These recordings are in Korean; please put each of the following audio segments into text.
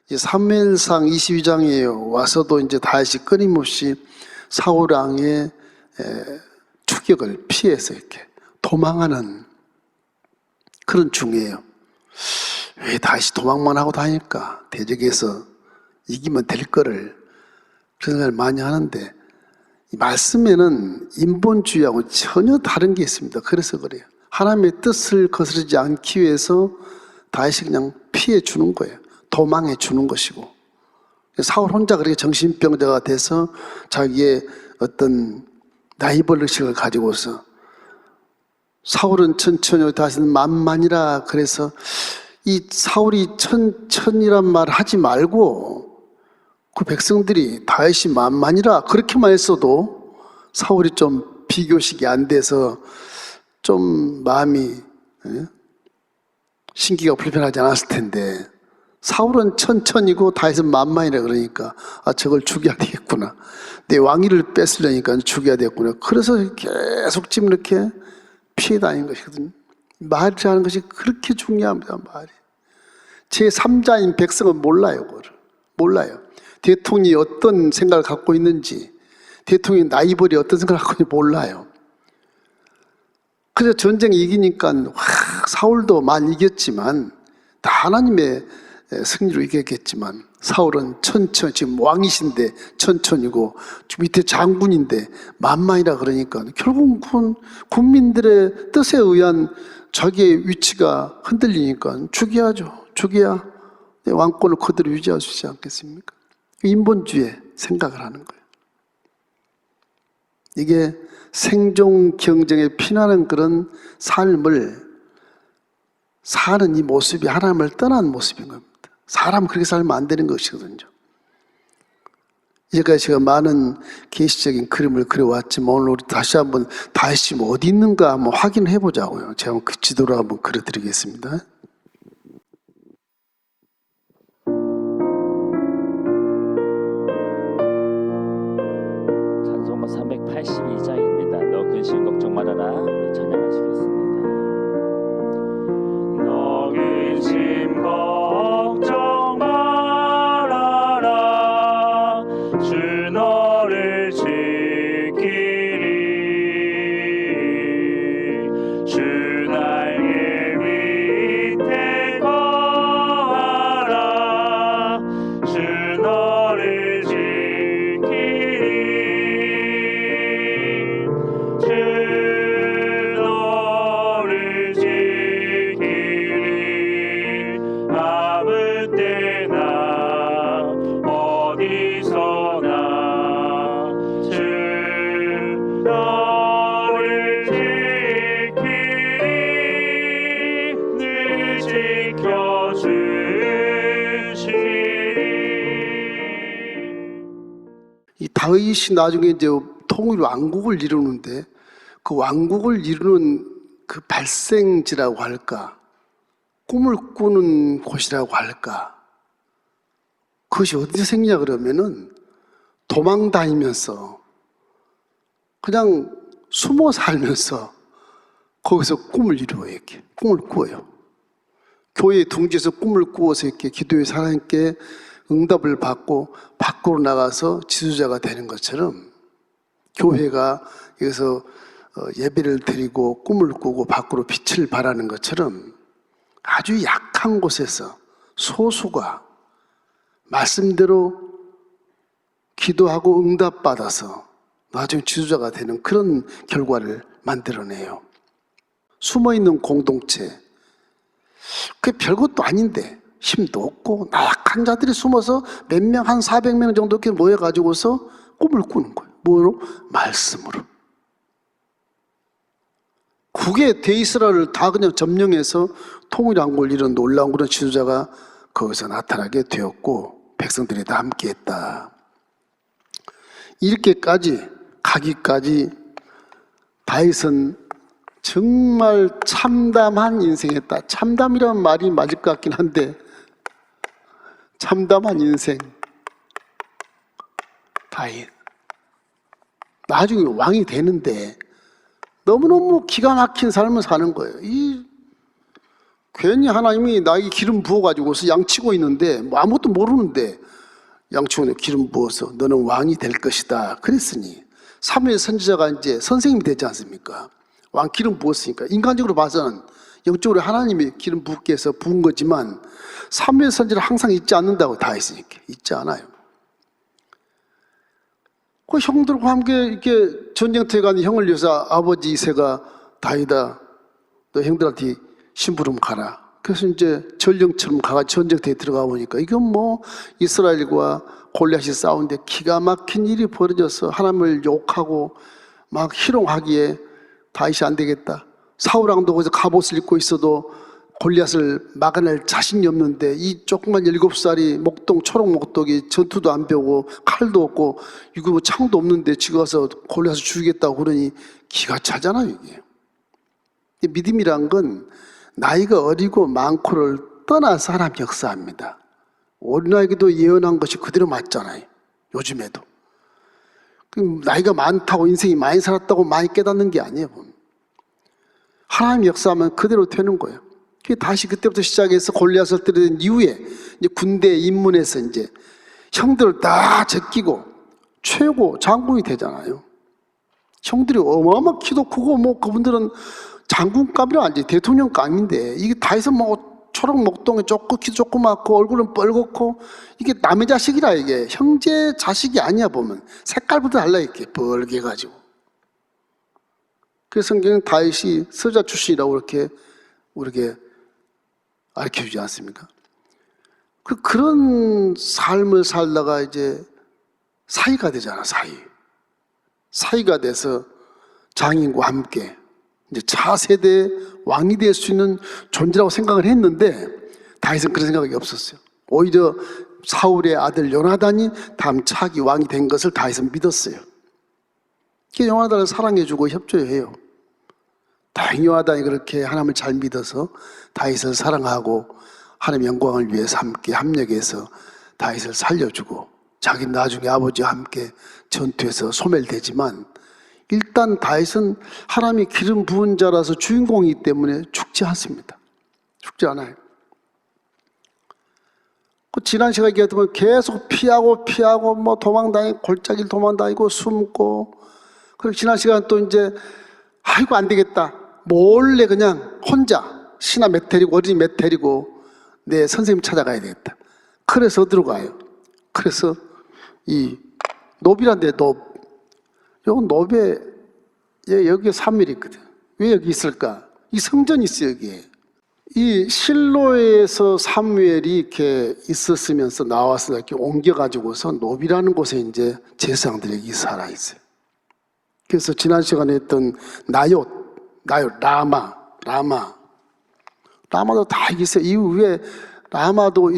이제 사무엘상 22장에 와서도 이제 다윗이 끊임없이 사울 왕의 추격을 피해서 이렇게 도망하는 그런 중이에요. 왜 다윗이 도망만 하고 다닐까? 대적에서 이기면 될 거를 그런 생각을 많이 하는데, 이 말씀에는 인본주의하고 전혀 다른 게 있습니다. 그래서 그래요. 하나님의 뜻을 거스르지 않기 위해서 다윗이 그냥 피해 주는 거예요. 도망해 주는 것이고, 사울 혼자 그렇게 정신병자가 돼서 자기의 어떤 나이벌의식을 가지고서 사울은 천천히 다시는 만만이라, 그래서 이 사울이 천천이란 말 하지 말고 그 백성들이 다윗이 만만이라 그렇게만 했어도 사울이 좀 비교식이 안 돼서 좀 마음이 신기가 불편하지 않았을 텐데, 사울은 천천이고 다윗은 만만이라 그러니까 저걸 죽여야 되겠구나, 내 왕위를 뺏으려니까 죽여야 되겠구나, 그래서 계속 지금 이렇게 피해 다니는 것이거든요. 말이라는 것이 그렇게 중요합니다. 말이. 제3자인 백성은 몰라요. 그거를 몰라요. 대통령이 어떤 생각을 갖고 있는지, 대통령이 나이벌이 어떤 생각을 갖고 있는지 몰라요. 그래서 전쟁 이기니까 사울도 많이 이겼지만 다 하나님의 승리로 이겼겠지만, 사울은 천천히, 지금 왕이신데 천천히고 밑에 장군인데 만만이라 그러니까 결국은 국민들의 뜻에 의한 자기의 위치가 흔들리니까 죽여야죠. 죽여야 왕권을 그대로 유지할 수 있지 않겠습니까? 인본주의 생각을 하는 거예요. 이게 생존 경쟁에 피나는 그런 삶을 사는 이 모습이 하나님을 떠난 모습인 겁니다. 사람은 그렇게 살면 안 되는 것이거든요. 이제까지 제가 많은 계시적인 그림을 그려왔지만, 오늘 우리 다시 한번 다윗이 어디 있는가 한번 확인해 보자고요. 제가 그 지도를 한번 그려드리겠습니다. 찬송가 382장입니다. 너 근심 걱정 말아라. 찬양하시겠습니다. 너 근심 걱정 말아라. 주 너를 지키리. 주 날개 밑에 거하라. 주 너를 지키리. 주 너를 지키리. 아무 때나 어디서나 주 너를 지키리. 늘 지켜주시리. 이 다윗이 나중에 이제 통일 왕국을 이루는데, 그 왕국을 이루는 그 발생지라고 할까, 꿈을 꾸는 곳이라고 할까, 그것이 어디서 생기냐 그러면은 도망 다니면서 그냥 숨어 살면서 거기서 꿈을 이루어요. 이렇게 꿈을 꾸어요. 교회 둥지에서 꿈을 꾸어서 이렇게 기도의 하나님께 응답을 받고 밖으로 나가서 지도자가 되는 것처럼, 교회가 여기서 예배를 드리고 꿈을 꾸고 밖으로 빛을 발하는 것처럼, 아주 약한 곳에서 소수가 말씀대로 기도하고 응답받아서 나중에 지도자가 되는 그런 결과를 만들어내요. 숨어있는 공동체, 그게 별것도 아닌데 힘도 없고 나약한 자들이 숨어서 몇 명, 한 400명 정도 이렇게 모여가지고서 꿈을 꾸는 거예요. 뭐로? 말씀으로. 그게 대이스라엘을 다 그냥 점령해서 통일왕국을 이룬 놀라운 그런 지도자가 거기서 나타나게 되었고, 백성들이 다 함께했다. 이렇게까지 가기까지 다윗은 정말 참담한 인생이었다. 참담이라는 말이 맞을 것 같긴 한데, 참담한 인생. 다윗 나중에 왕이 되는데 너무너무 기가 막힌 삶을 사는 거예요. 이 괜히 하나님이 나에게 기름 부어가지고서 양치고 있는데 뭐 아무것도 모르는데 양치고 기름 부어서 너는 왕이 될 것이다 그랬으니 사무엘 선지자가 이제 선생님이 되지 않습니까? 왕 기름 부었으니까 인간적으로 봐서는 영적으로 하나님이 기름 붓게 해서 부은 거지만 사무엘 선지자는 항상 잊지 않는다고 다 했으니까 잊지 않아요. 그 형들과 함께 이렇게 전쟁터에 가는 형을 위해서 아버지 이새가 다이다 너 형들한테 심부름 가라. 그래서 이제 전령처럼 가가 전쟁터에 들어가 보니까 이건 뭐 이스라엘과 골리앗이 싸우는데 기가 막힌 일이 벌어져서 하나님을 욕하고 막 희롱하기에 다윗이 안 되겠다. 사울왕도 거기서 갑옷을 입고 있어도 골리앗을 막아낼 자신이 없는데 이 조그만 7살이 목동 초록 목동이 전투도 안 배우고 칼도 없고 이거 뭐 창도 없는데 지금 가서 골리앗을 죽이겠다고 그러니 기가 차잖아요 이게. 믿음이란 건 나이가 어리고 많고를 떠나서 하나님 역사합니다. 어린아이에게도 예언한 것이 그대로 맞잖아요. 요즘에도. 나이가 많다고 인생이 많이 살았다고 많이 깨닫는 게 아니에요. 하나님 역사하면 그대로 되는 거예요. 다시 그때부터 시작해서 골리앗을 때린 이후에 이제 군대에 입문해서 이제 형들을 다 제끼고 최고 장군이 되잖아요. 형들이 어마어마 키도 크고 뭐 그분들은 장군감이라 아니지 대통령감인데 이게 다 해서 뭐 초록 목동에 키도 조그맣고 얼굴은 뻘겋고 이게 남의 자식이라 이게 형제 자식이 아니야 보면 색깔부터 달라 이렇게 벌게가지고. 그래서 성경은 다윗이 서자 출신이라고 이렇게 우리에게 알려주지 않습니까? 그런 삶을 살다가 이제 사위가 되잖아 사위가 돼서 장인과 함께 이제 차세대 왕이 될 수 있는 존재라고 생각을 했는데 다윗은 그런 생각이 없었어요. 오히려 사울의 아들 요나단이 다음 차기 왕이 된 것을 다윗은 믿었어요. 요나단을 사랑해주고 협조해요. 다행히 요나단이 그렇게 하나님을 잘 믿어서 다윗을 사랑하고 하나님의 영광을 위해서 함께 합력해서 다윗을 살려주고 자기 나중에 아버지와 함께 전투에서 소멸되지만 일단 다윗은 하나님이 기름 부은 자라서 주인공이기 때문에 죽지 않습니다. 죽지 않아요. 지난 시간에 얘기했던 계속 피하고 뭐 도망다니고 골짜기를 도망다니고 숨고 그리고 지난 시간에 또 이제 아이고 안 되겠다 몰래 그냥 혼자 신하 몇 데리고 어린이 몇 데리고 내 선생님 찾아가야 되겠다. 그래서 어디로 가요? 그래서 이 노비란데 요건 노베 여기에 사무엘이 있거든. 왜 여기 있을까? 이 성전이 있어 여기에. 이 실로에서 사무엘이 이렇게 있었으면서 나와서 이렇게 옮겨가지고서 노비라는 곳에 이제 제사장들이 살아 있어요. 그래서 지난 시간에 했던 나옳, 라마도 다 있어요. 이 위에 라마도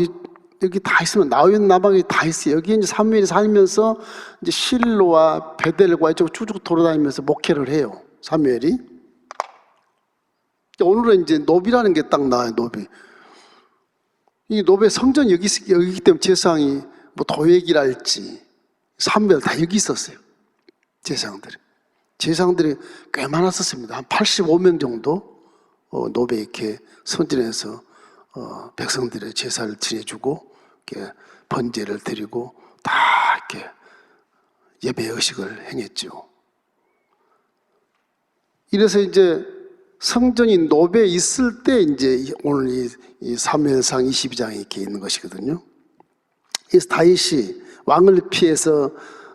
여기 다 있으면 나옳 라마가 다 있어요. 여기 이제 사무엘이 살면서 이제 실로와 베델과 이쪽 쭉 돌아다니면서 목회를 해요. 사무엘이. 오늘은 이제 노비라는 게 딱 나와요. 노비. 이 노비의 성전이 여기 있기 때문에 제사장이 뭐 도액이랄지 사무엘 다 여기 있었어요. 제사장들이 꽤 많았었습니다. 한 85명 정도 노베 이렇게 선진해서 백성들의 제사를 지내주고 이렇게 번제를 드리고 다 이렇게 예배 의식을 행했죠. 이래서 이제 성전이 노베에 있을 때 이제 오늘 이 사무엘상 22장에 이렇게 있는 것이거든요. 그래서 다윗이 왕을 피해서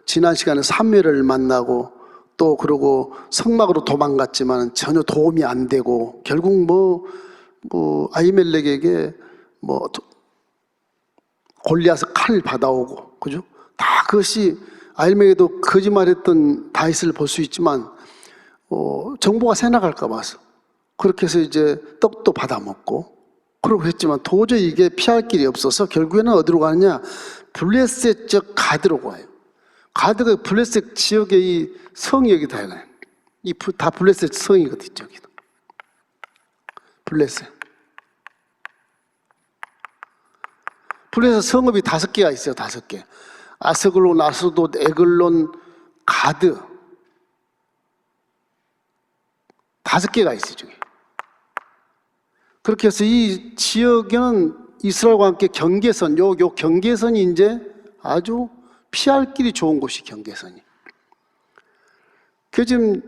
지난 시간에 사무엘을 만나고 또 그러고 성막으로 도망갔지만 전혀 도움이 안 되고 결국 뭐 아히멜렉에게 뭐 골리앗의 칼을 받아오고 그죠? 다 그것이 아히멜렉에도 거짓말했던 다윗을 볼 수 있지만 정보가 새나갈까 봐서 그렇게 해서 이제 떡도 받아먹고 그러고 했지만 도저히 이게 피할 길이 없어서 결국에는 어디로 가느냐? 블레셋 쪽 가드로 가요. 가드가 블레셋 지역의 이 성이 여기 다 있어요. 다 블레셋 성이거든요. 저기는 블레셋 성읍이 5개가 있어요. 5개. 아스글론, 아스돗, 에글론, 가드 5개가 있어요. 저기. 그렇게 해서 이 지역에는 이스라엘과 함께 경계선, 요 경계선이 이제 아주 피할 길이 좋은 곳이 경계선이. 그 지금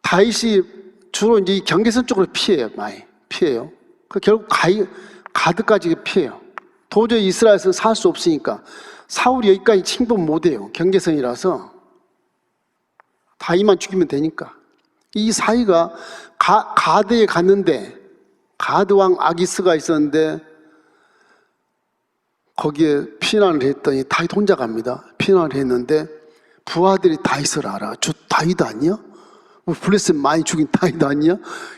다윗이 주로 이제 이 경계선 쪽으로 피해요, 많이 피해요. 그 결국 가드까지 피해요. 도저히 이스라엘에서 살 수 없으니까 사울이 여기까지 침범 못해요. 경계선이라서 다윗만 죽이면 되니까. 이 사이가 가드에 갔는데 가드 왕 아기스가 있었는데 거기에 피난을 했더니 다윗 혼자 갑니다. 피난을 했는데 부하들이 다윗을 알아. 저 다윗 아니야? 블레셋 많이 죽인 다윗 아니야?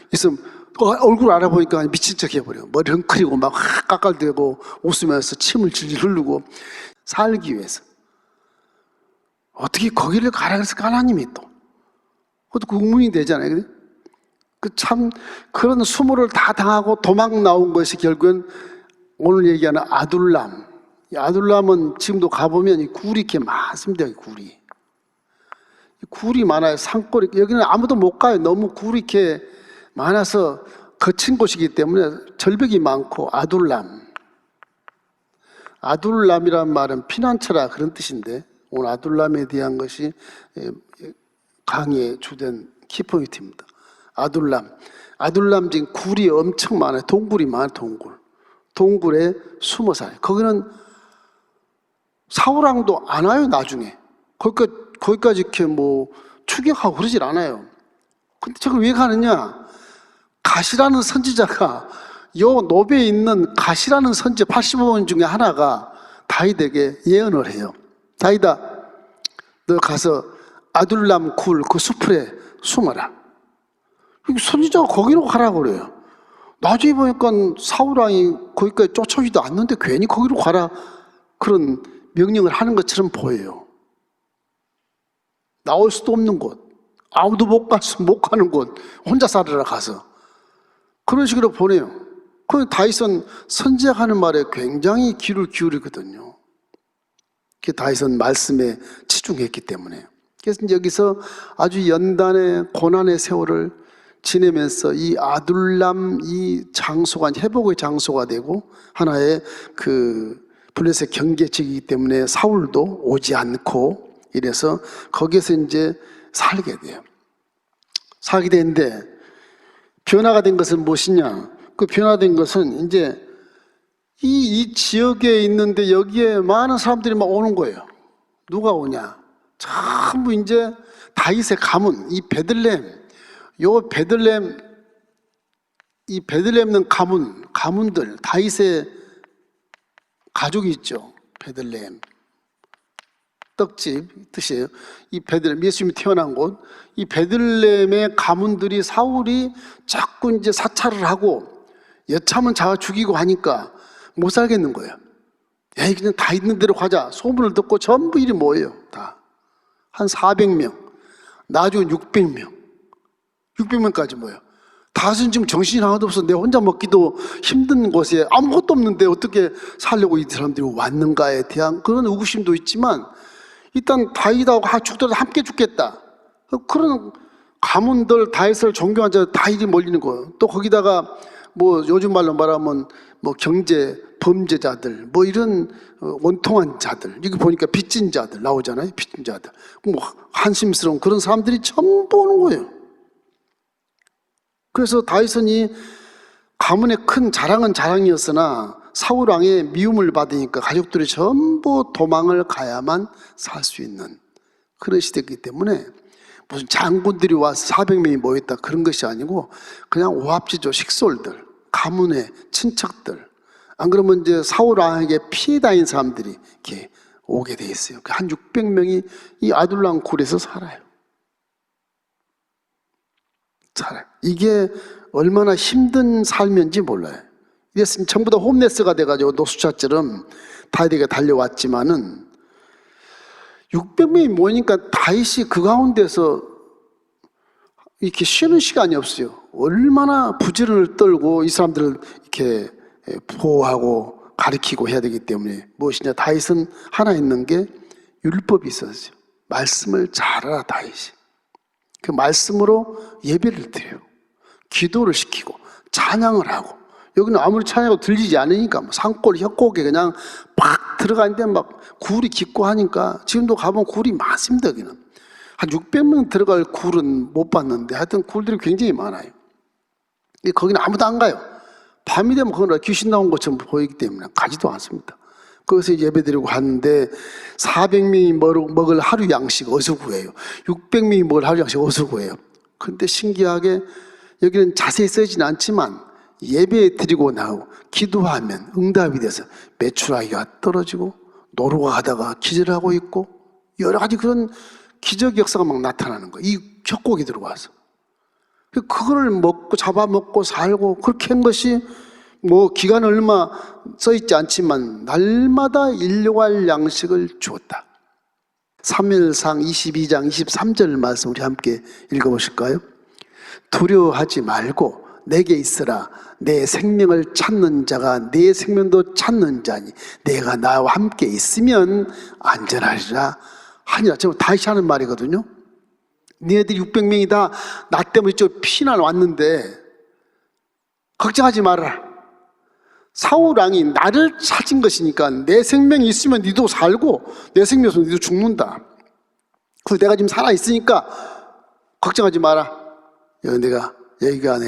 그래서 얼굴 알아보니까 미친 척 해버려. 머리 헝클이고 막 깎아대고 웃으면서 침을 질질 흐르고 살기 위해서. 어떻게 거기를 가라 그랬을까 하나님이 또. 그것도 의문이 되잖아요. 그 참 그런 수모를 다 당하고 도망 나온 것이 결국은 오늘 얘기하는 아둘람. 이 아둘람은 지금도 가보면 이 굴이 이렇게 많습니다. 굴이 많아요. 산골이. 여기는 아무도 못 가요. 너무 굴이 이렇게 많아서 거친 곳이기 때문에 절벽이 많고 아둘람이란 말은 피난처라 그런 뜻인데 오늘 아둘람에 대한 것이 강의의 주된 키포인트입니다. 아둘람 지금 굴이 엄청 많아요. 동굴이 많아요. 동굴에 숨어 살아요. 거기는 사울왕도 안 와요. 나중에 거기까지 이렇게 뭐 추격하고 그러질 않아요. 근데 저걸 왜 가느냐? 가시라는 선지자가 요 노베에 있는 가시라는 선지 85번 중에 하나가 다윗에게 예언을 해요. 다윗아, 너 가서 아둘람 굴 그 수풀에 숨어라. 선지자가 거기로 가라고 그래요. 나중에 보니까 사울왕이 거기까지 쫓아오지도 않는데 괜히 거기로 가라 그런 명령을 하는 것처럼 보여요. 나올 수도 없는 곳, 아무도 못 가는 곳, 혼자 살아라 가서. 그런 식으로 보내요. 그 다윗은 선지자가 하는 말에 굉장히 귀를 기울이거든요. 그 다윗은 말씀에 치중했기 때문에. 그래서 여기서 아주 연단의 고난의 세월을 지내면서 이 아둘람 이 장소가 회복의 장소가 되고 하나의 그 블레셋 경계지이기 때문에 사울도 오지 않고 이래서 거기에서 이제 살게 돼요. 살게 되는데 변화가 된 것은 무엇이냐? 그 변화된 것은 이제 이 지역에 있는데 여기에 많은 사람들이 막 오는 거예요. 누가 오냐? 전부 이제 다윗의 가문, 이 베들레헴, 이 베들레헴은 가문들, 다윗의 가족이 있죠. 베들레헴. 떡집 뜻이에요. 이 베들레헴, 예수님이 태어난 곳, 이 베들레헴의 가문들이 사울이 자꾸 이제 사찰을 하고 여참은 잡아 죽이고 하니까 못 살겠는 거예요. 에이, 그냥 다 있는 대로 가자. 소문을 듣고 전부 이리 모여요. 다. 한 400명, 나중에 600명까지 모여요. 다섯은 지금 정신이 하나도 없어. 내 혼자 먹기도 힘든 곳에 아무것도 없는데 어떻게 살려고 이 사람들이 왔는가에 대한 그런 의구심도 있지만 일단 다윗하고 죽더라도 함께 죽겠다. 그런 가문들 다윗을 존경한 자 다윗이 몰리는 거예요. 또 거기다가 뭐 요즘 말로 말하면 뭐 경제 범죄자들 뭐 이런 원통한 자들 여기 보니까 빚진 자들 나오잖아요. 빚진 자들 뭐 한심스러운 그런 사람들이 전부 오는 거예요. 그래서 다윗은 이 가문의 큰 자랑은 자랑이었으나 사울 왕의 미움을 받으니까 가족들이 전부 도망을 가야만 살 수 있는 그런 시대이기 때문에 무슨 장군들이 와서 400명이 모였다 그런 것이 아니고 그냥 오합지졸 식솔들 가문의 친척들 안 그러면 이제 사울 왕에게 피해 다닌 사람들이 이렇게 오게 돼 있어요. 한 600명이 이 아둘람 굴에서 살아요. 이게 얼마나 힘든 삶인지 몰라요. 이랬으면 전부 다 홈레스가 돼가지고 노숙자처럼 다윗에게 달려왔지만은 600명이 모이니까 다윗이 그 가운데서 이렇게 쉬는 시간이 없어요. 얼마나 부지런을 떨고 이 사람들을 이렇게 보호하고 가르치고 해야 되기 때문에 무엇이냐? 다윗은 하나 있는 게 율법이 있었어요. 말씀을 잘 알아 다윗이. 그 말씀으로 예배를 드려요. 기도를 시키고 찬양을 하고, 여기는 아무리 찬양해도 들리지 않으니까 뭐 산골 협곡에 그냥 팍 들어가는데 막 굴이 깊고 하니까, 지금도 가보면 굴이 많습니다. 여기는 한 600명 들어갈 굴은 못 봤는데 하여튼 굴들이 굉장히 많아요. 거기는 아무도 안 가요. 밤이 되면 거기는 귀신 나온 것처럼 보이기 때문에 가지도 않습니다. 거기서 예배드리고 하는데 400명이 먹을 하루 양식 어디서 구해요? 600명이 먹을 하루 양식 어디서 구해요? 그런데 신기하게 여기는 자세히 쓰지는 않지만 예배 드리고 나오고 기도하면 응답이 돼서 메추라기가 떨어지고 노루가 가다가 기절하고 있고 여러 가지 그런 기적 역사가 막 나타나는 거예요. 이 협곡이 들어와서. 그거를 먹고 잡아먹고 살고 그렇게 한 것이 뭐 기간 얼마 써있지 않지만 날마다 일용할 양식을 주었다. 사무엘상 22장 23절 말씀 우리 함께 읽어보실까요? 두려워하지 말고 내게 있으라. 내 생명을 찾는 자가 내 생명도 찾는 자니 내가 나와 함께 있으면 안전하리라 하니라. 지금 다시 하는 말이거든요. 너희들이 600명이 다 나 때문에 이쪽 피난 왔는데 걱정하지 말아라. 사울왕이 나를 찾은 것이니까 내 생명이 있으면 니도 살고 내 생명이 없으면 니도 죽는다. 그래서 내가 지금 살아있으니까 걱정하지 마라. 여기가 내가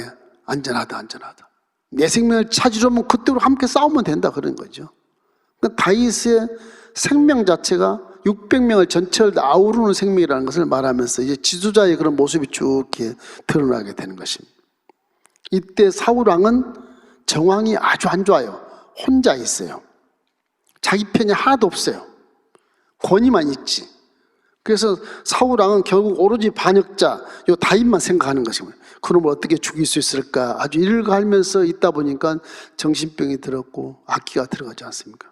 안전하다. 내 생명을 찾으려면 그때로 함께 싸우면 된다 그런 거죠. 그러니까 다윗의 생명 자체가 600명을 전체를 다 아우르는 생명이라는 것을 말하면서 이제 지도자의 그런 모습이 쭉 이렇게 드러나게 되는 것입니다. 이때 사울왕은 정황이 아주 안 좋아요. 혼자 있어요. 자기 편이 하나도 없어요. 권위만 있지. 그래서 사울왕은 결국 오로지 반역자 요 다윗만 생각하는 것입니다. 그놈을 어떻게 죽일 수 있을까 아주 일가하면서 있다 보니까 정신병이 들었고 악기가 들어가지 않습니까?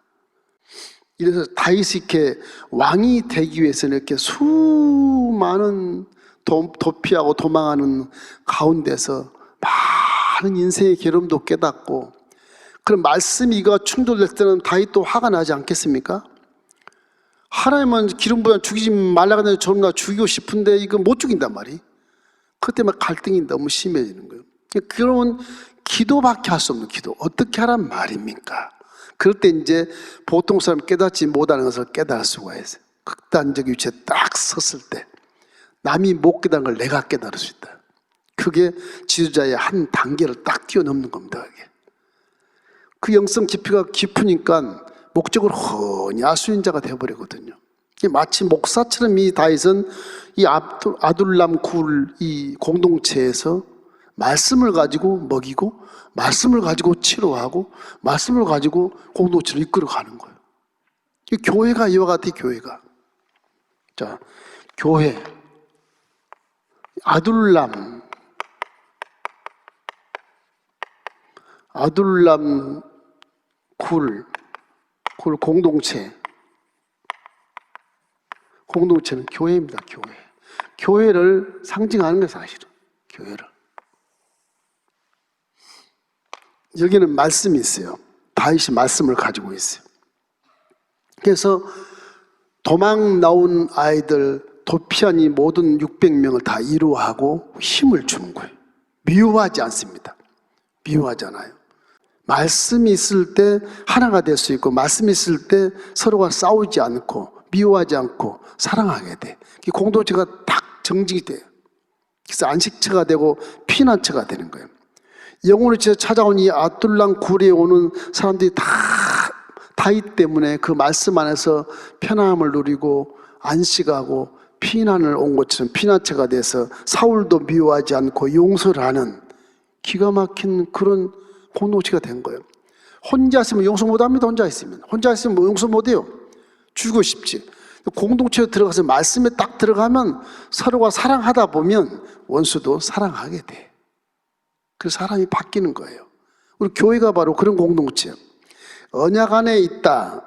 이래서 다윗이 이렇게 왕이 되기 위해서는 이렇게 수많은 도피하고 도망하는 가운데서 많은 인생의 괴로움도 깨닫고, 그런 말씀이 이거 충돌될 때는 다윗도 화가 나지 않겠습니까? 하나님은 기름 부어 죽이지 말라고 하는데 저는 나 죽이고 싶은데 이거 못 죽인단 말이. 그때 막 갈등이 너무 심해지는 거예요. 그러면 기도밖에 할 수 없는 기도. 어떻게 하란 말입니까? 그럴 때 이제 보통 사람 깨닫지 못하는 것을 깨달을 수가 있어요. 극단적 위치에 딱 섰을 때 남이 못 깨달은 걸 내가 깨달을 수 있다. 그게 지도자의 한 단계를 딱 뛰어넘는 겁니다. 그게. 그 영성 깊이가 깊으니까 목적을 훤히 알 수 있는 자가 되어버리거든요. 마치 목사처럼 이 다윗은 이 아둘람 굴 이 공동체에서 말씀을 가지고 먹이고 말씀을 가지고 치료하고 말씀을 가지고 공동체를 이끌어가는 거예요. 이 교회가 이와 같아. 교회가 자 교회 아둘람 굴 공동체는 교회입니다. 교회를 상징하는 게 사실은 교회를. 여기는 말씀이 있어요. 다윗이 말씀을 가지고 있어요. 그래서 도망 나온 아이들 도피한 이 모든 600명을 다 위로하고 힘을 주는 거예요. 미워하지 않습니다. 미워하잖아요. 말씀이 있을 때 하나가 될 수 있고, 말씀이 있을 때 서로가 싸우지 않고 미워하지 않고 사랑하게 돼. 공동체가 딱 정직이 돼요. 그래서 안식처가 되고 피난처가 되는 거예요. 영혼을 찾아온 이 아둘람 굴에 오는 사람들이 다 다윗 때문에 그 말씀 안에서 편안함을 누리고 안식하고 피난을 온 것처럼 피난처가 돼서 사울도 미워하지 않고 용서를 하는 기가 막힌 그런 공동체가 된 거예요. 혼자 있으면 용서 못합니다. 혼자 있으면 용서 못해요. 죽고 싶지. 공동체에 들어가서 말씀에 딱 들어가면 서로가 사랑하다 보면 원수도 사랑하게 돼. 그래서 사람이 바뀌는 거예요. 우리 교회가 바로 그런 공동체예요. 언약 안에 있다.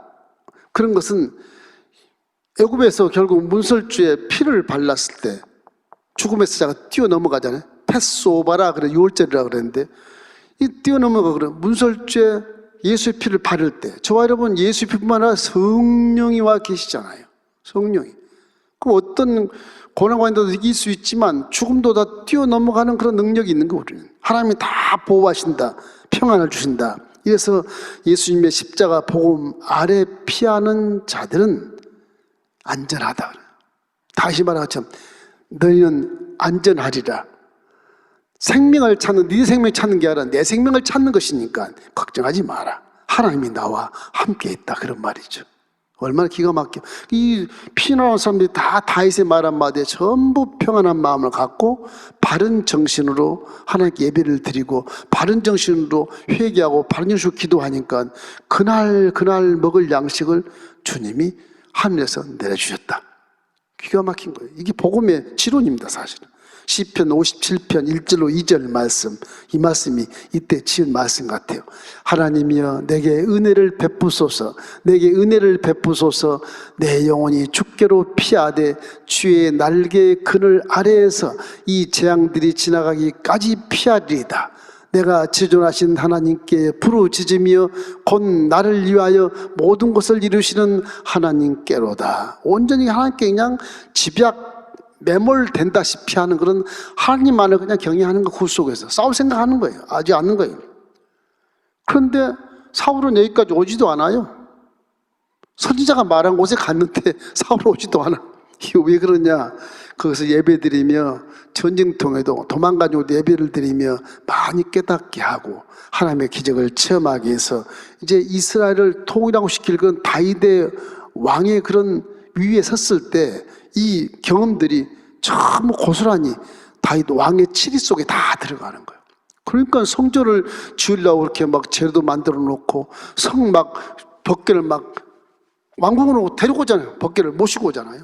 그런 것은 애굽에서 결국 문설주에 피를 발랐을 때 죽음의 사자가 뛰어넘어가잖아요. 패스오바라 그래 6월절이라 그랬는데 이 뛰어넘어가 그래 문설주에 예수의 피를 바를 때 저와 여러분 예수의 피뿐만 아니라 성령이 와 계시잖아요. 성령이 그 어떤 고난과인도 이길 수 있지만 죽음도 다 뛰어넘어가는 그런 능력이 있는 거예요. 우리는 하나님이 다 보호하신다, 평안을 주신다. 이래서 예수님의 십자가 복음 아래 피하는 자들은 안전하다. 다시 말하는 것처럼 너희는 안전하리라. 생명을 찾는, 네 생명을 찾는 게 아니라 내 생명을 찾는 것이니까 걱정하지 마라. 하나님이 나와 함께 있다. 그런 말이죠. 얼마나 기가 막혀. 이 피나는 사람들이 다 다윗의 말 한마디에 전부 평안한 마음을 갖고 바른 정신으로 하나님께 예배를 드리고 바른 정신으로 회개하고 바른 정신으로 기도하니까 그날 먹을 양식을 주님이 하늘에서 내려주셨다. 기가 막힌 거예요. 이게 복음의 지론입니다, 사실은. 시편 57편 1절로 2절 말씀, 이 말씀이 이때 지은 말씀 같아요. 하나님이여 내게 은혜를 베푸소서, 내게 은혜를 베푸소서. 내 영혼이 주께로 피하되 주의 날개의 그늘 아래에서 이 재앙들이 지나가기까지 피하리이다. 내가 지존하신 하나님께 부르짖으며 곧 나를 위하여 모든 것을 이루시는 하나님께로다. 온전히 하나님께 그냥 집약 매몰된다시피 하는 그런 하나님만을 그냥 경외하는 그 속에서 싸울 생각하는 거예요. 하지 않는 거예요. 그런데 사울은 여기까지 오지도 않아요. 선지자가 말한 곳에 갔는데 사울 오지도 않아. 이거 왜 그러냐? 거기서 예배드리며 전쟁통에도 도망가지고 예배를 드리며 많이 깨닫게 하고 하나님의 기적을 체험하기 위해서 이제 이스라엘을 통일하고 시킬 그런 다윗의 왕의 그런 위에 섰을 때 이 경험들이 전부 고스란히 다윗 왕의 치리 속에 다 들어가는 거예요. 그러니까 성전을 지으려고 그렇게 막 재료도 만들어 놓고 성 막 법궤를 막 왕궁으로 데리고 오잖아요. 법궤를 모시고 오잖아요.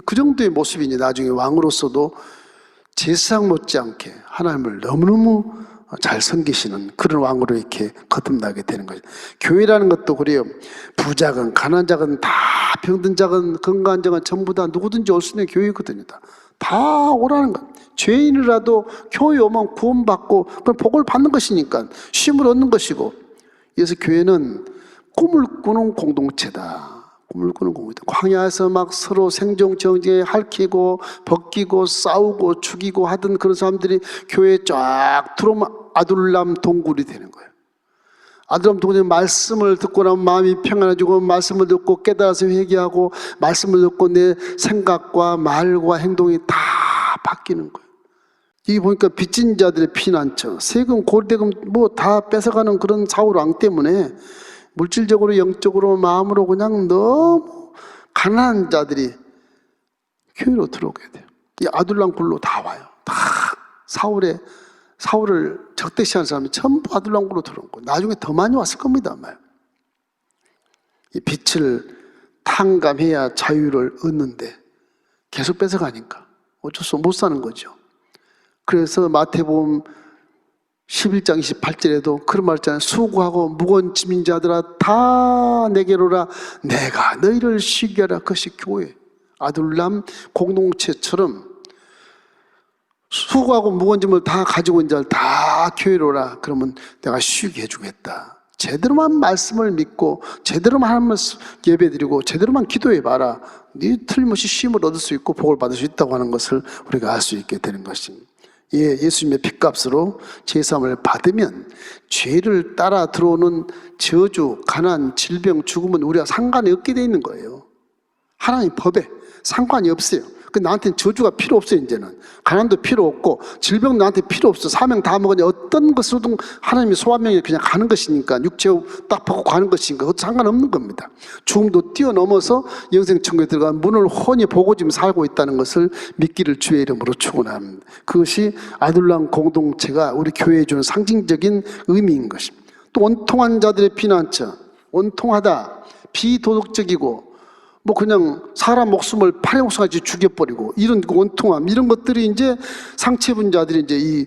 그 정도의 모습이니 나중에 왕으로서도 제사장 못지않게 하나님을 너무너무 잘 섬기시는 그런 왕으로 이렇게 거듭나게 되는 거죠. 교회라는 것도 그래요. 부자건 가난자건 다 병든 자건 건강한 자건 전부 다 누구든지 올 수 있는 교회거든요. 다 오라는 것. 죄인이라도 교회 오면 구원받고 그런 복을 받는 것이니까 쉼을 얻는 것이고. 그래서 교회는 꿈을 꾸는 공동체다. 꿈을 꾸는 공동체. 광야에서 막 서로 생존 정쟁에 핥히고 벗기고 싸우고 죽이고 하던 그런 사람들이 교회에 쫙 들어오면 아둘람 동굴이 되는 거예요. 아둘람 동굴에 말씀을 듣고 나면 마음이 평안해지고 말씀을 듣고 깨달아서 회개하고 말씀을 듣고 내 생각과 말과 행동이 다 바뀌는 거예요. 이게 보니까 빚진 자들의 피난처, 세금, 고대금 뭐 다 뺏어가는 그런 사울 왕 때문에 물질적으로 영적으로 마음으로 그냥 너무 가난한 자들이 교회로 들어오게 돼요. 이 아둘람 굴로 다 와요. 다 사울을 적대시하는 사람이 전부 아둘람 굴로 들어온 거예요. 나중에 더 많이 왔을 겁니다. 아마. 이 빛을 탕감해야 자유를 얻는데 계속 뺏어가니까 어쩔 수 못 사는 거죠. 그래서 마태복음 11장 28절에도 그런 말 있잖아요. 수고하고 무거운 짐진 자들아 다 내게로라. 내가 너희를 쉬게 하라. 그것이 교회. 아둘람 공동체처럼 수고하고 무거운 짐을 다 가지고 있는 자를 다 교회로라. 그러면 내가 쉬게 해주겠다. 제대로만 말씀을 믿고 제대로만 하나님을 예배드리고 제대로만 기도해봐라. 네 틀림없이 쉼을 얻을 수 있고 복을 받을 수 있다고 하는 것을 우리가 알 수 있게 되는 것입니다. 예, 예수님의 핏값으로 제사함을 받으면 죄를 따라 들어오는 저주, 가난, 질병, 죽음은 우리가 상관이 없게 돼 있는 거예요. 하나님 법에 상관이 없어요. 나한테는 저주가 필요 없어요. 이제는 가난도 필요 없고 질병도 나한테 필요 없어. 사명 다 먹으니 어떤 것으로든 하나님의 소화명에 그냥 가는 것이니까 육체 딱 벗고 가는 것이니까 그것도 상관없는 겁니다. 죽음도 뛰어넘어서 영생 천국에 들어가 문을 훤히 보고 지금 살고 있다는 것을 믿기를 주의 이름으로 축원합니다. 그것이 아둘람 공동체가 우리 교회에 주는 상징적인 의미인 것입니다. 또 원통한 자들의 피난처, 원통하다, 비도덕적이고 뭐 그냥 사람 목숨을 팔의 목숨같이 죽여버리고 이런 원통함 이런 것들이 이제 상처 입은 자들이 이제 이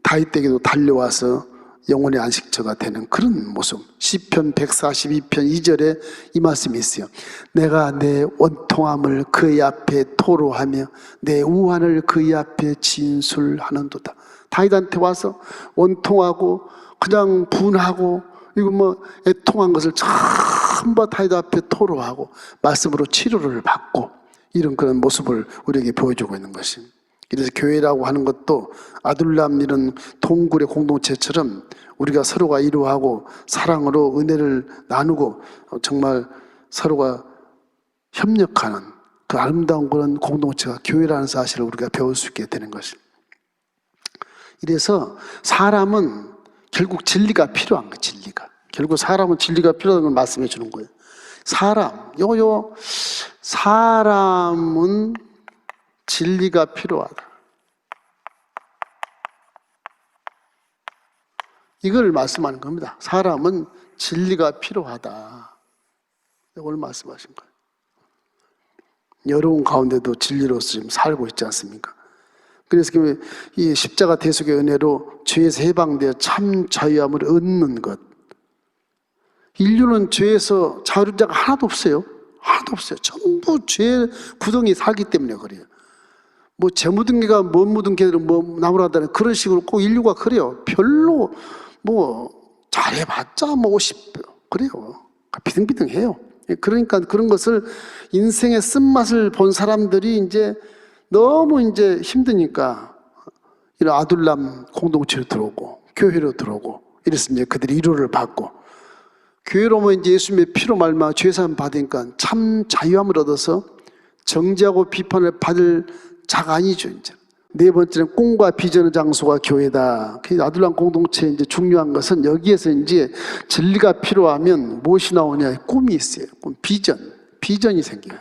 다윗에게도 달려와서 영혼의 안식처가 되는 그런 모습. 시편 142편 2절에 이 말씀이 있어요. 내가 내 원통함을 그의 앞에 토로하며 내 우환을 그의 앞에 진술하는도다. 다윗한테 와서 원통하고 그냥 분하고 이거 뭐 애통한 것을 전부 다윗 앞에 토로하고 말씀으로 치료를 받고 이런 그런 모습을 우리에게 보여주고 있는 것입니다. 그래서 교회라고 하는 것도 아둘람 이런 동굴의 공동체처럼 우리가 서로가 이루하고 사랑으로 은혜를 나누고 정말 서로가 협력하는 그 아름다운 그런 공동체가 교회라는 사실을 우리가 배울 수 있게 되는 것입니다. 이래서 사람은 결국 진리가 필요한 거예요. 진리가. 결국 사람은 진리가 필요한 걸 말씀해 주는 거예요. 사람은 진리가 필요하다. 이걸 말씀하는 겁니다. 사람은 진리가 필요하다. 이걸 말씀하신 거예요. 여러분 가운데도 진리로서 지금 살고 있지 않습니까? 그래서 이 십자가 대속의 은혜로 죄에서 해방되어 참 자유함을 얻는 것. 인류는 죄에서 자유로운 자가 하나도 없어요. 하나도 없어요. 전부 죄 구덩이에 살기 때문에 그래요. 뭐 재 묻은 개가 못 묻은 개들은 뭐 나무라다는 그런 식으로 꼭 인류가 그래요. 별로 뭐 잘해봤자 뭐 50, 그래요. 비등비등해요. 그러니까 그런 것을 인생의 쓴맛을 본 사람들이 이제 너무 이제 힘드니까 이런 아둘람 공동체로 들어오고 교회로 들어오고 이래서 이제 그들이 위로를 받고 교회로 오면 이제 예수님의 피로 말미암아 죄사함 받으니까 참 자유함을 얻어서 정죄하고 비판을 받을 자가 아니죠. 이제 네 번째는 꿈과 비전의 장소가 교회다. 그 아둘람 공동체의 이제 중요한 것은 여기에서 이제 진리가 필요하면 무엇이 나오냐? 꿈이 있어요. 꿈, 비전이 생겨요.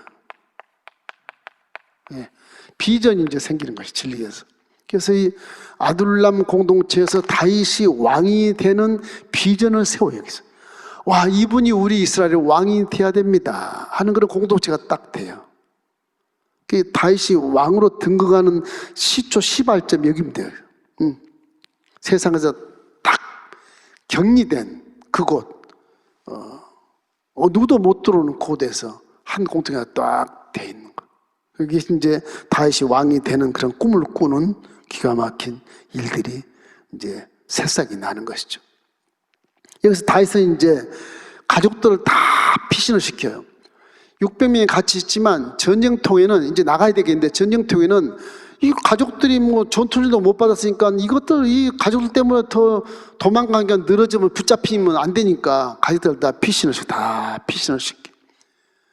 예, 비전이 이제 생기는 것이 진리에서. 그래서 이 아둘람 공동체에서 다윗이 왕이 되는 비전을 세워요. 여기서. 와, 이분이 우리 이스라엘의 왕이 돼야 됩니다 하는 그런 공동체가 딱 돼요. 그 다윗이 왕으로 등극하는 시초 시발점이 여기면 돼요. 세상에서 딱 격리된 그곳, 누구도 못 들어오는 곳에서 한 공동체가 딱 돼 있는 거. 여기 이제 다윗이 왕이 되는 그런 꿈을 꾸는 기가 막힌 일들이 이제 새싹이 나는 것이죠. 여기서 다윗은 이제 가족들을 다 피신을 시켜요. 600명이 같이 있지만 전쟁통에는 이제 나가야 되겠는데 전쟁통에는 이 가족들이 뭐 전투를도 못 받았으니까 이 가족들 때문에 더 도망가니까 늘어지면 붙잡히면 안 되니까 가족들 다 피신을 시켜.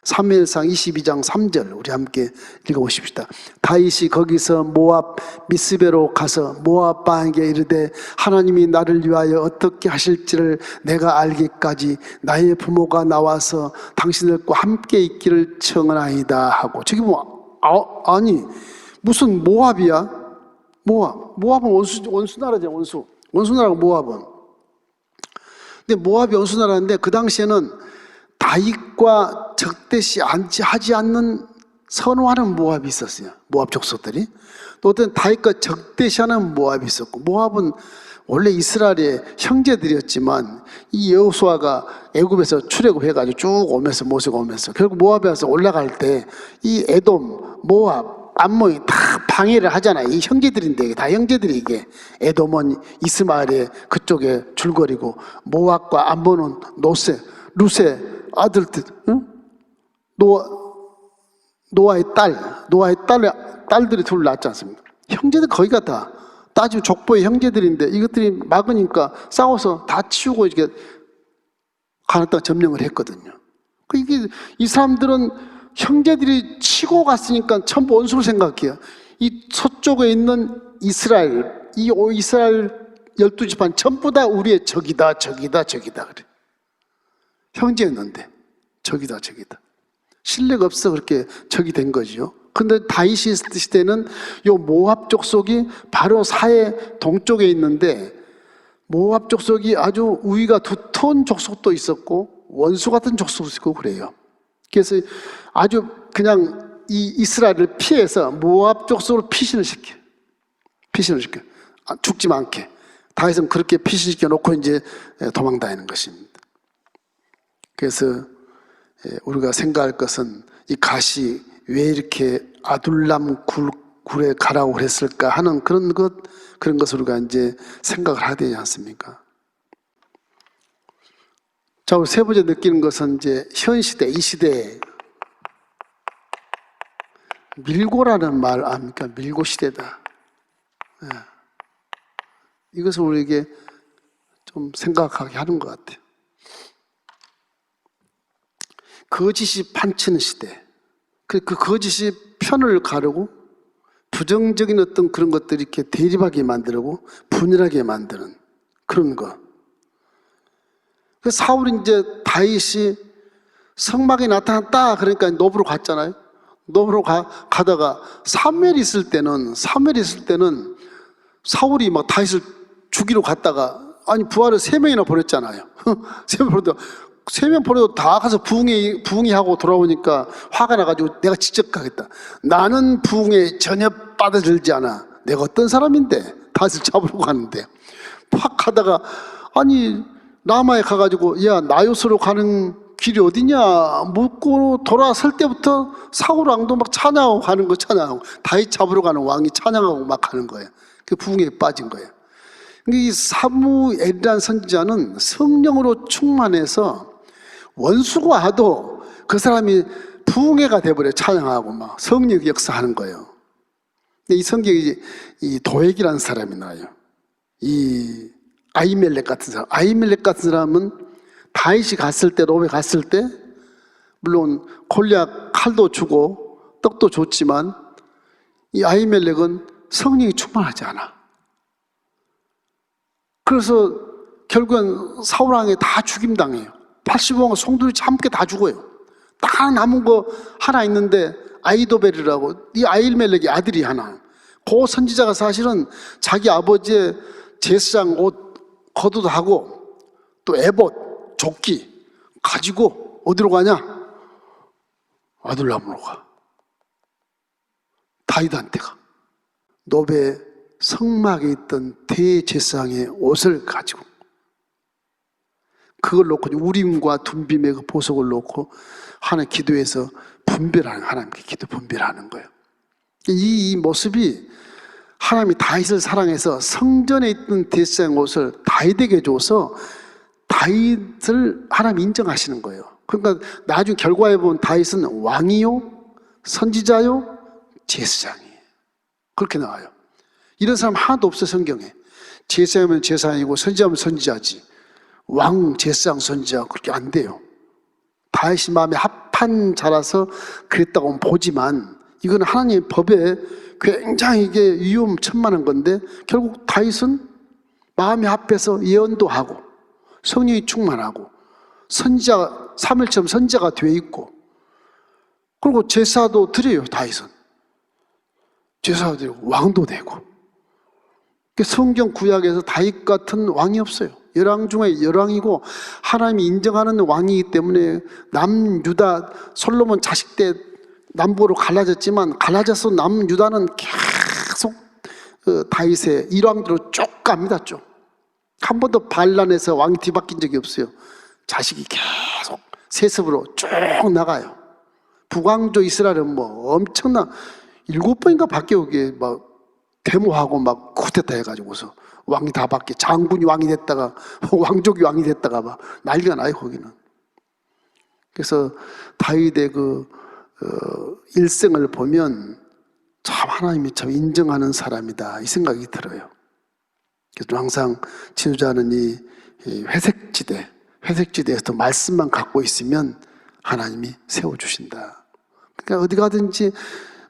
사무엘상 22장 3절 우리 함께 읽어보십시다. 다윗이 거기서 모압 미스베로 가서 모압 방에게 이르되 하나님이 나를 위하여 어떻게 하실지를 내가 알기까지 나의 부모가 나와서 당신들과 함께 있기를 청하나이다 하고. 저기 뭐 아니 무슨 모압이야? 모압은 원수 나라죠. 원수 나라가 모압은. 근데 모압이 원수 나라인데 그 당시에는 다윗과 적대시 하지 않는 선호하는 모압이 있었어요. 모압 족속들이. 또 어떤 다윗과 적대시하는 모압이 있었고, 모압은 원래 이스라엘의 형제들이었지만 이 여호수아가 애굽에서 출애굽해가지고 쭉 오면서 모세가 오면서 결국 모압에 와서 올라갈 때 이 에돔, 모압, 암몬이 다 방해를 하잖아요. 이 형제들인데 이게 다 형제들이 이게 에돔은 이스마엘의 그쪽에 줄거리고 모압과 암몬은 루세 아들들, 응? 노아의 딸들이 둘 낳지 않습니까? 형제들 거기가 다 따지면 족보의 형제들인데 이것들이 막으니까 싸워서 다 치우고 이렇게 가나안 땅 점령을 했거든요. 이게 이 사람들은 형제들이 치고 갔으니까 전부 원수로 생각해요. 이 서쪽에 있는 이스라엘 12지파 전부 다 우리의 적이다 그래. 형제였는데 적이다. 신뢰가 없어 그렇게 적이 된 거죠. 근데 다윗 시대는 요 모압 족속이 바로 사해 동쪽에 있는데 모압 족속이 아주 우위가 두터운 족속도 있었고 원수 같은 족속도 있고 그래요. 그래서 아주 그냥 이 이스라엘을 피해서 모압 족속으로 피신을 시켜. 죽지 않게. 다윗은 그렇게 피신시켜 놓고 이제 도망 다니는 것입니다. 그래서 우리가 생각할 것은 이 갓이 왜 이렇게 아둘람 굴에 가라고 그랬을까 하는 그런 것을 우리가 이제 생각을 해야 되지 않습니까? 자, 우리 세 번째 느끼는 것은 이제 현 시대, 이 시대에 밀고라는 말 압니까? 밀고 시대다. 예. 이것을 우리에게 좀 생각하게 하는 것 같아요. 거짓이 판치는 시대. 그 거짓이 편을 가르고 부정적인 어떤 그런 것들이 이렇게 대립하게 만들고 분열하게 만드는 그런 거. 그 사울이 이제 다윗이 성막에 나타났다 그러니까 노브로 갔잖아요. 노브로 가다가 사무엘이 있을 때는 사울이 막 다윗을 죽이러 갔다가 아니 부하를 3명이나 보냈잖아요. 3명 보내도 다 가서 부흥회하고 돌아오니까 화가 나가지고 내가 직접 가겠다. 나는 부흥회에 전혀 빠져들지 않아. 내가 어떤 사람인데 다윗을 잡으러 가는데 팍 가다가 아니 라마에 가가지고 야 나요스로 가는 길이 어디냐 묻고 돌아설 때부터 사울 왕도 막 찬양하고 가는 거 찬양하고 다윗 잡으러 가는 왕이 찬양하고 막 가는 거예요. 그 부흥회에 빠진 거예요. 이 사무엘이라는 선지자는 성령으로 충만해서 원수가 와도 그 사람이 부흥회가 돼버려 찬양하고 막 성령 역사하는 거예요. 근데 이 성경에 이 도액이라는 사람이 나와요. 이 아히멜렉 같은 사람. 아히멜렉 같은 사람은 다윗이 갔을 때 노베 갔을 때 물론 골리앗 칼도 주고 떡도 줬지만 이 아히멜렉은 성령이 충만하지 않아. 그래서 결국은 사울 왕에 다 죽임당해요. 85명 송두리 함께 다 죽어요. 딱 남은 거 하나 있는데 아이도벨이라고 이 아히멜렉의 아들이 하나. 그 선지자가 사실은 자기 아버지의 제사장 옷 겉옷 하고 또 에봇 조끼 가지고 어디로 가냐? 아둘람으로 가. 다윗한테 가. 노베 성막에 있던 대제사장의 옷을 가지고 그걸 놓고 우림과 둠빔의 그 보석을 놓고 하나님 기도해서 분별하는 하나님께 기도 분별하는 거예요. 이 모습이 하나님이 다윗을 사랑해서 성전에 있던 대제사장 옷을 다윗에게 줘서 다윗을 하나님 인정하시는 거예요. 그러니까 나중에 결과에 보면 다윗은 왕이요, 선지자요, 제사장이에요. 그렇게 나와요. 이런 사람 하나도 없어 성경에. 제사장이면 제사장이고 선지자면 선지자지. 왕, 제사장, 선지자 그렇게 안 돼요. 다윗이 마음에 합한 자라서 그랬다고 보지만 이건 하나님의 법에 굉장히 이게 위험천만한 건데 결국 다윗은 마음에 합해서 예언도 하고 성령이 충만하고 선지자, 사무엘처럼 선지자가 되어 있고 그리고 제사도 드려요. 다윗은 제사도 드리고 왕도 되고. 성경 구약에서 다윗 같은 왕이 없어요. 열왕 중에 열왕이고 하나님이 인정하는 왕이기 때문에 남유다 솔로몬 자식 때 남북으로 갈라졌지만 갈라져서 남유다는 계속 다윗의 일왕대로 쭉 갑니다. 쭉. 한 번도 반란해서 왕이 뒤바뀐 적이 없어요. 자식이 계속 세습으로 쭉 나가요. 북왕조 이스라엘은 뭐 엄청난 7번인가 바뀌어 막 데모하고 막 쿠데타 해가지고서 왕이 다 바뀌어 장군이 왕이 됐다가 왕족이 왕이 됐다가 막 난리가 나요 거기는. 그래서 다윗의 그 일생을 보면 참 하나님이 참 인정하는 사람이다 이 생각이 들어요. 그래서 항상 지도자는 이 회색지대에서 말씀만 갖고 있으면 하나님이 세워주신다. 그러니까 어디 가든지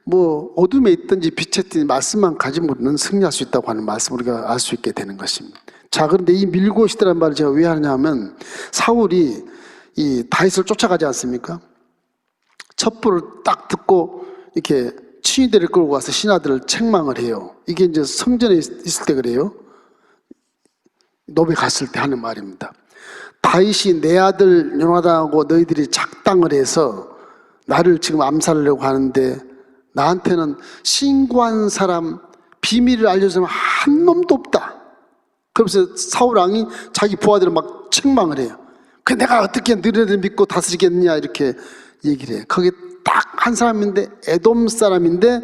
뭐 어둠에 있든지 빛에 있든지 말씀만 가지고는 승리할 수 있다고 하는 말씀 우리가 알 수 있게 되는 것입니다. 자, 그런데 이 밀고시대라는 말을 제가 왜 하냐면 사울이 이 다윗을 쫓아가지 않습니까? 첩보를 딱 듣고 이렇게 친위대를 끌고 가서 신하들을 책망을 해요. 이게 이제 성전에 있을 때 그래요. 노베 갔을 때 하는 말입니다. 다윗이 내 아들 요나단하고 너희들이 작당을 해서 나를 지금 암살하려고 하는데 나한테는 신고한 사람, 비밀을 알려주는 사람 한 놈도 없다. 그러면서 사울 왕이 자기 부하들을 막 책망을 해요. 그 내가 어떻게 너희들 믿고 다스리겠느냐 이렇게 얘기를 해요. 거기 딱 한 사람인데 에돔 사람인데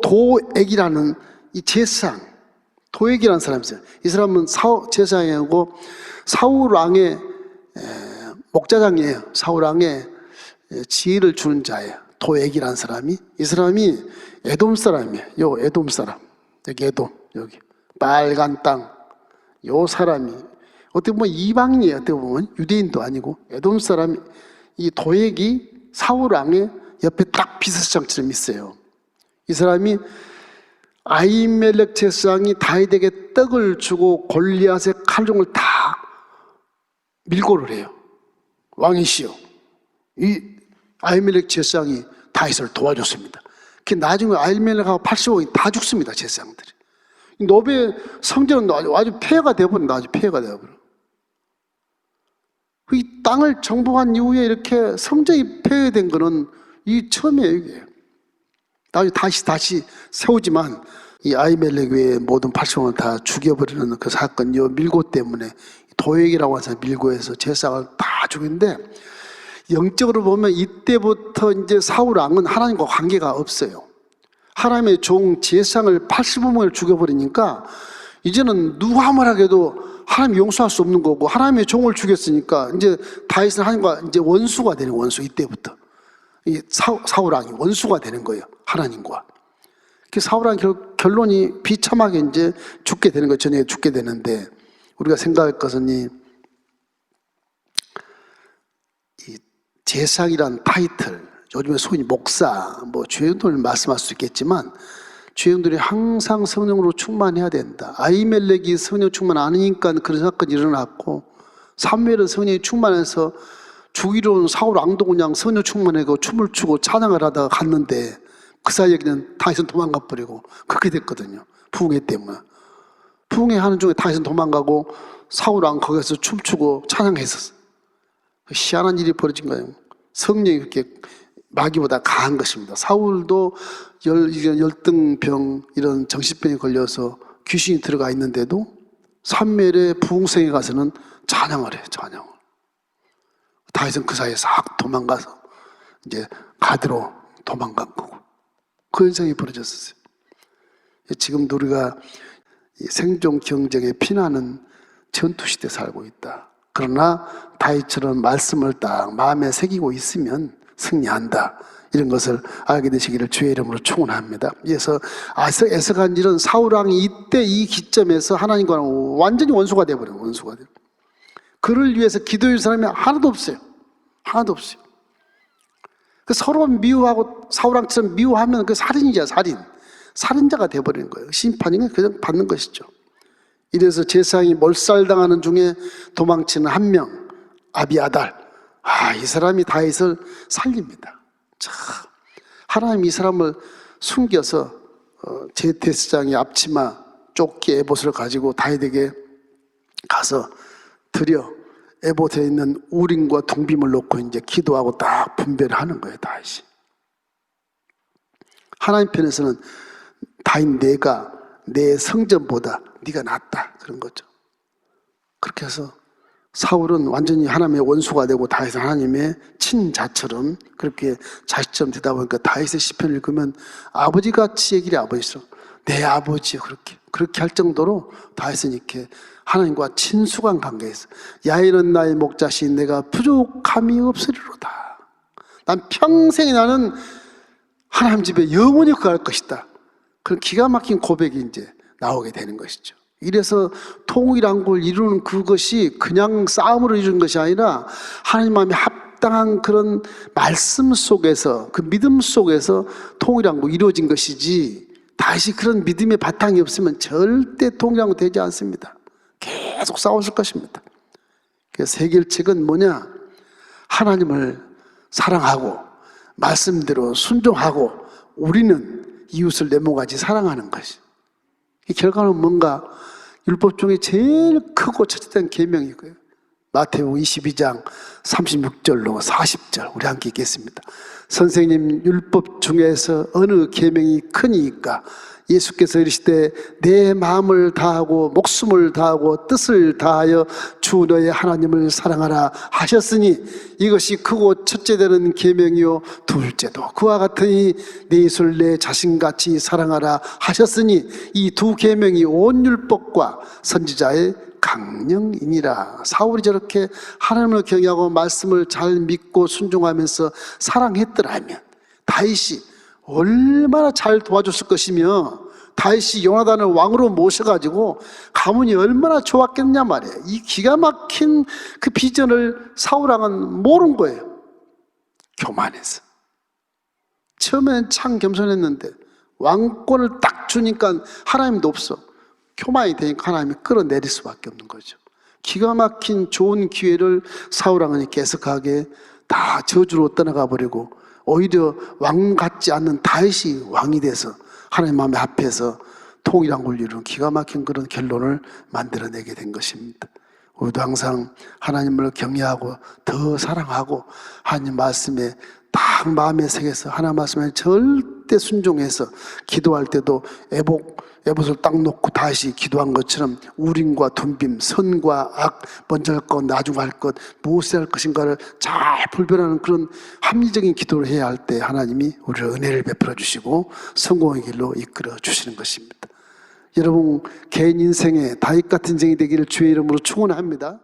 도액이라는 이 제사장, 도액이라는 사람이 있어요. 이 사람은 제사장이고 사울 왕의 목자장이에요. 사울 왕의 지혜를 주는 자예요. 도액이라는 사람이, 이 사람이 에돔 사람이에요. 요 에돔 사람, 여기 에돔, 여기 빨간 땅, 요 사람이 어떻게 보면 이방인이에요. 어떻게 보면 유대인도 아니고 에돔 사람이, 이 도액이 사울 왕의 옆에 딱 비서장처럼 있어요. 이 사람이 아히멜렉 제사장이 다윗에게 떡을 주고 골리앗의 칼종을 다 밀고를 해요. 왕이시여, 이 아히멜렉 제사장이 다윗을 도와줬습니다. 그 나중에 아히멜렉하고 80억이 다 죽습니다. 제사장들이. 노베 성전은 아주 폐허가 되어버린다. 아주 폐허가 되어버려. 이 땅을 정복한 이후에 이렇게 성전이 폐허된 거는 이 처음이에요. 이게. 다시 세우지만 이 아히멜렉 외에 모든 80억을 다 죽여버리는 그 사건, 이 밀고 때문에 도액이라고 하는 사람 밀고 해서 제사장을 다 죽이는데, 영적으로 보면 이때부터 이제 사울 왕은 하나님과 관계가 없어요. 하나님의 종 제사장을 85명을 죽여버리니까 이제는 누가 아무리 하게도 하나님 용서할 수 없는 거고, 하나님의 종을 죽였으니까 이제 다윗은 하나님과 이제 원수가 되는, 원수. 이때부터 이 사울 왕이 원수가 되는 거예요, 하나님과. 그 사울 왕 결론이 비참하게 이제 죽게 되는 거예요. 저녁에 죽게 되는데, 우리가 생각할 것은 이 제사장이란 타이틀, 요즘에 소위 목사, 뭐 주영들 말씀할 수 있겠지만, 주영들이 항상 성령으로 충만해야 된다. 아히멜렉이 성령 충만 아니니까 그런 사건이 일어났고, 사무엘은 성령이 충만해서 죽이러 온 사울 왕도 그냥 성령 충만하고 춤을 추고 찬양을 하다가 갔는데, 그 사이에 그냥 다윗은 도망가 버리고 그렇게 됐거든요. 부흥회 때문에. 부흥회 하는 중에 다윗은 도망가고 사울 왕 거기서 춤추고 찬양했었어요. 희한한 일이 벌어진 거예요. 성령이 그렇게 마귀보다 강한 것입니다. 사울도 열등병, 이런 정신병에 걸려서 귀신이 들어가 있는데도 사무엘의 부흥성에 가서는 찬양을 해요. 찬양을. 다윗은 그 사이에 싹 도망가서 이제 가드로 도망간 거고, 그 현상이 벌어졌었어요. 지금도 우리가 생존 경쟁에 피나는 전투시대에 살고 있다. 그러나 다윗처럼 말씀을 딱 마음에 새기고 있으면 승리한다. 이런 것을 알게 되시기를 주의 이름으로 축원합니다. 그래서 에서간 일은 사울 왕이 이때 이 기점에서 하나님과는 완전히 원수가 되어버려요. 원수가 돼요. 그를 위해서 기도할 사람이 하나도 없어요. 하나도 없어요. 그 서로 미워하고 사울 왕처럼 미워하면 그 살인이죠. 살인자가 되어버리는 거예요. 심판이 그냥 받는 것이죠. 이래서 제사장이 몰살당하는 중에 도망치는 한 명, 아비아달. 이 사람이 다윗을 살립니다. 참, 하나님 이 사람을 숨겨서 제사장이 앞치마, 조끼, 에봇을 가지고 다윗에게 가서 드려 에봇에 있는 우림과 둥빔을 놓고 이제 기도하고 딱 분배를 하는 거예요. 다윗이. 하나님 편에서는 다윗 내가 내 성전보다 네가 낫다, 그런 거죠. 그렇게 해서 사울은 완전히 하나님의 원수가 되고 다윗은 하나님의 친자처럼 그렇게 자식처럼 되다 보니까 다윗의 시편을 읽으면 아버지같이 얘기를 아버지처럼 내 아버지요, 그렇게 할 정도로 다윗은 이렇게 하나님과 친숙한 관계에서 야훼는 나의 목자신 내가 부족함이 없으리로다. 난 평생 나는 하나님 집에 영원히 거할 것이다. 그런 기가 막힌 고백이 이제 나오게 되는 것이죠. 이래서 통일한국을 이루는 그것이 그냥 싸움으로 이루는 것이 아니라 하나님 마음에 합당한 그런 말씀 속에서, 그 믿음 속에서 통일한국이 이루어진 것이지, 다시 그런 믿음의 바탕이 없으면 절대 통일한국 되지 않습니다. 계속 싸웠을 것입니다. 그래서 해결책은 뭐냐? 하나님을 사랑하고 말씀대로 순종하고 우리는 이웃을 내 몸같이 사랑하는 것이. 이 결과는 뭔가? 율법 중에 제일 크고 첫째된 계명이 거예요. 마태복음 22장 36절로 40절 우리 함께 읽겠습니다. 선생님, 율법 중에서 어느 계명이 크니까? 예수께서 이르시되 내 마음을 다하고 목숨을 다하고 뜻을 다하여 주 너의 하나님을 사랑하라 하셨으니 이것이 크고 첫째 되는 계명이요 둘째도 그와 같으니 내 이웃을 내 자신같이 사랑하라 하셨으니 이 두 계명이 온 율법과 선지자의 강령이니라. 사울이 저렇게 하나님을 경외하고 말씀을 잘 믿고 순종하면서 사랑했더라면 다윗이 얼마나 잘 도와줬을 것이며 다윗이 요나단을 왕으로 모셔가지고 가문이 얼마나 좋았겠냐 말이에요. 이 기가 막힌 그 비전을 사울왕은 모른 거예요. 교만해서. 처음엔 참 겸손했는데 왕권을 딱 주니까 하나님도 없어. 교만이 되니까 하나님이 끌어내릴 수밖에 없는 거죠. 기가 막힌 좋은 기회를 사울왕은 계속하게 다 저주로 떠나가 버리고 오히려 왕 같지 않는 다윗이 왕이 돼서 하나님 마음에 합해서 통일한 걸 이루는 기가 막힌 그런 결론을 만들어내게 된 것입니다. 우리도 항상 하나님을 경외하고 더 사랑하고 하나님 말씀에 딱 마음에 새겨서 하나님 말씀에 절대 순종해서 기도할 때도 에봇을 딱 놓고 다시 기도한 것처럼 우림과 둠빔, 선과 악, 먼저 할 것, 나중 할 것, 무엇을 할 것인가를 잘 분별하는 그런 합리적인 기도를 해야 할 때 하나님이 우리를 은혜를 베풀어 주시고 성공의 길로 이끌어 주시는 것입니다. 여러분 개인 인생에 다윗 같은 인생이 되기를 주의 이름으로 축원합니다.